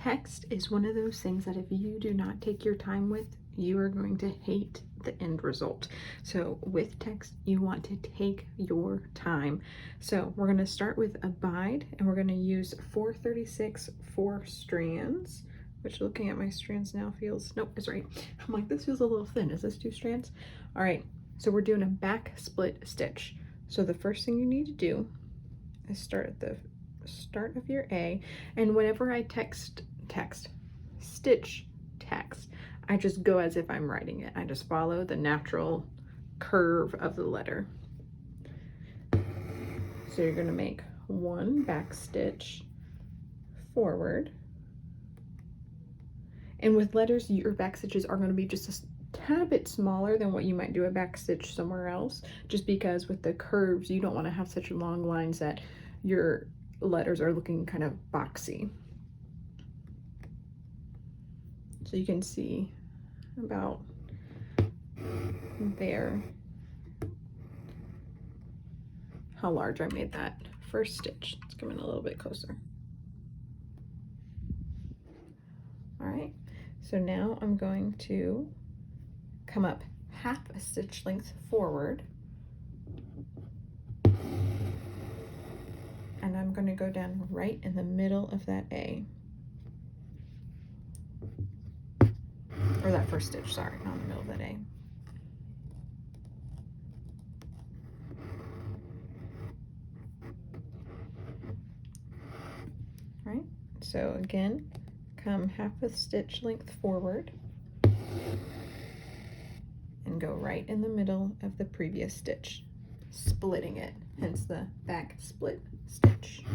Text is one of those things that if you do not take your time with, you are going to hate the end result. So with text, you want to take your time. So we're going to start with Abide, and we're going to use 436 4 strands, which looking at my strands now feels, nope, it's right. I'm like, this feels a little thin. Is this 2 strands? All right, so we're doing a back split stitch. So the first thing you need to do is start at the start of your A, and whenever I stitch text, I just go as if I'm writing it. I just follow the natural curve of the letter. So you're going to make 1 back stitch forward, and with letters, your back stitches are going to be just a tad bit smaller than what you might do a back stitch somewhere else, just because with the curves you don't want to have such long lines that your letters are looking kind of boxy. So you can see about there how large I made that first stitch. Let's come in a little bit closer. All right, so now I'm going to come up half a stitch length forward, and I'm going to go down right in the middle of that A. Or that first stitch, sorry, not in the middle of that A. All right, so again, come half a stitch length forward and go right in the middle of the previous stitch, splitting it, hence the back split stitch.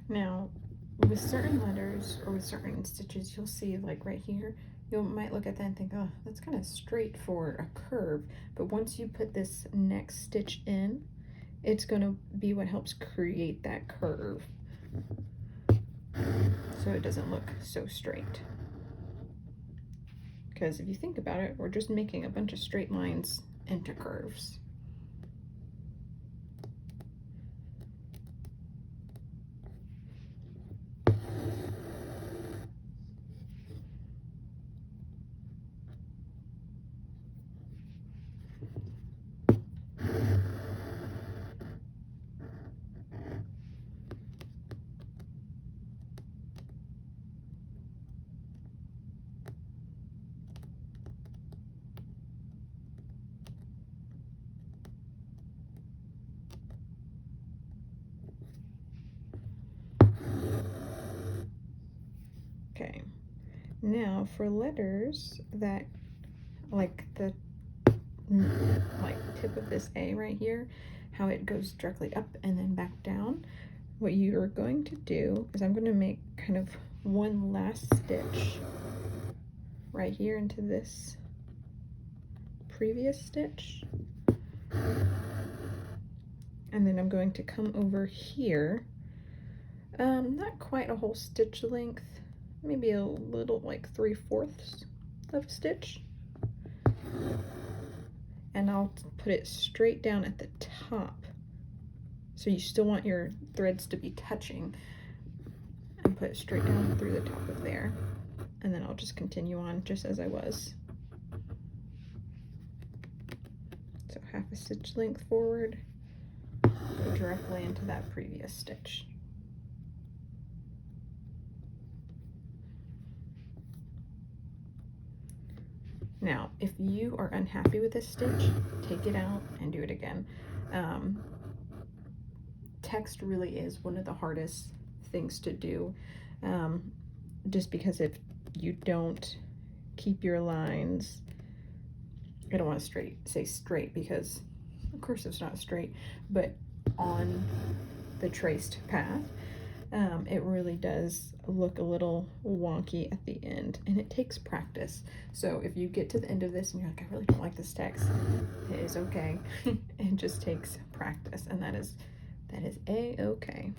Now, with certain letters or with certain stitches, you'll see like right here, you might look at that and think, oh, that's kind of straight for a curve. But once you put this next stitch in, it's going to be what helps create that curve, so it doesn't look so straight. Because if you think about it, we're just making a bunch of straight lines into curves. Okay, now for letters that, like the tip of this A right here, how it goes directly up and then back down, what you're going to do is I'm going to make kind of one last stitch right here into this previous stitch, and then I'm going to come over here, not quite a whole stitch length, maybe a little, like 3/4 of a stitch, and I'll put it straight down at the top. So you still want your threads to be touching, and put it straight down through the top of there, and then I'll just continue on just as I was. So half a stitch length forward, go directly into that previous stitch. Now, if you are unhappy with this stitch, take it out and do it again. Text really is one of the hardest things to do, just because if you don't keep your lines, I don't want to say straight because of course it's not straight, but on the traced path, it really does look a little wonky at the end, and it takes practice. So if you get to the end of this and you're like, I really don't like this text, it is okay. It just takes practice, and that is a-okay.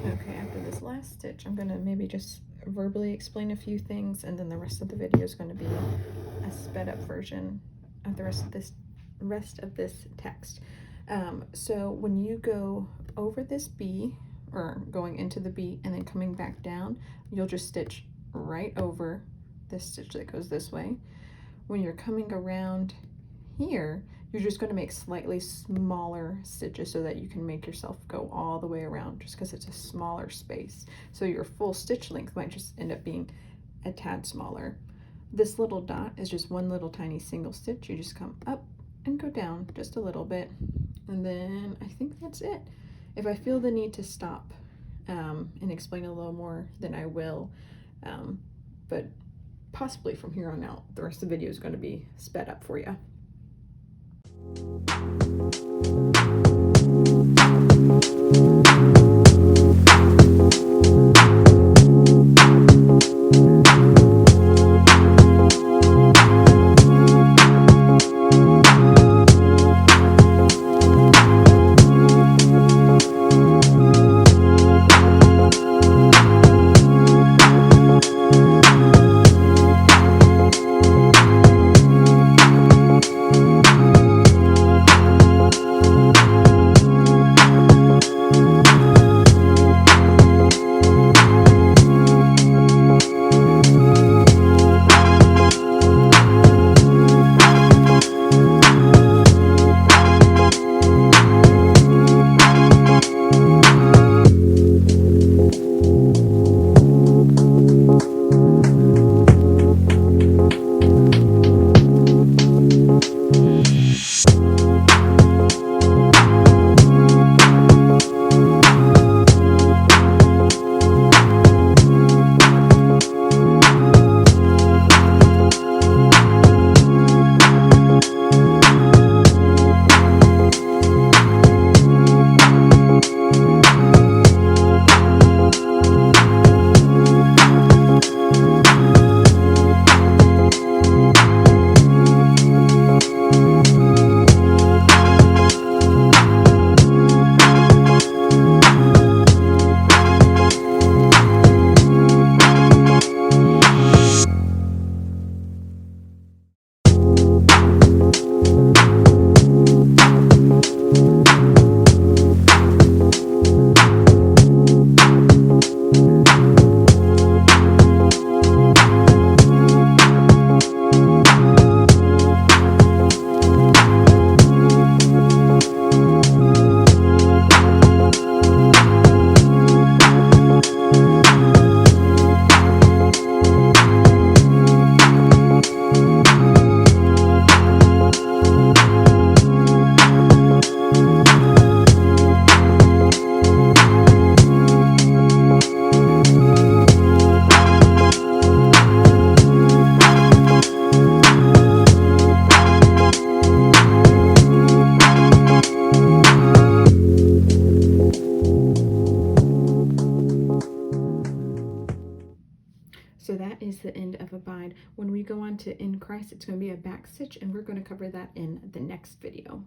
Okay, after this last stitch, I'm gonna maybe just verbally explain a few things, and then the rest of the video is going to be a sped up version of the rest of this text. So when you go over this B, or going into the B and then coming back down, you'll just stitch right over this stitch that goes this way. When you're coming around here, you're just going to make slightly smaller stitches so that you can make yourself go all the way around, just because it's a smaller space. So your full stitch length might just end up being a tad smaller. This little dot is just one little tiny single stitch. You just come up and go down just a little bit, and then I think that's it. If I feel the need to stop and explain a little more, then I will, but possibly from here on out, the rest of the video is going to be sped up for you. So that is the end of Abide. When we go on to In Christ, it's going to be a back stitch, and we're going to cover that in the next video.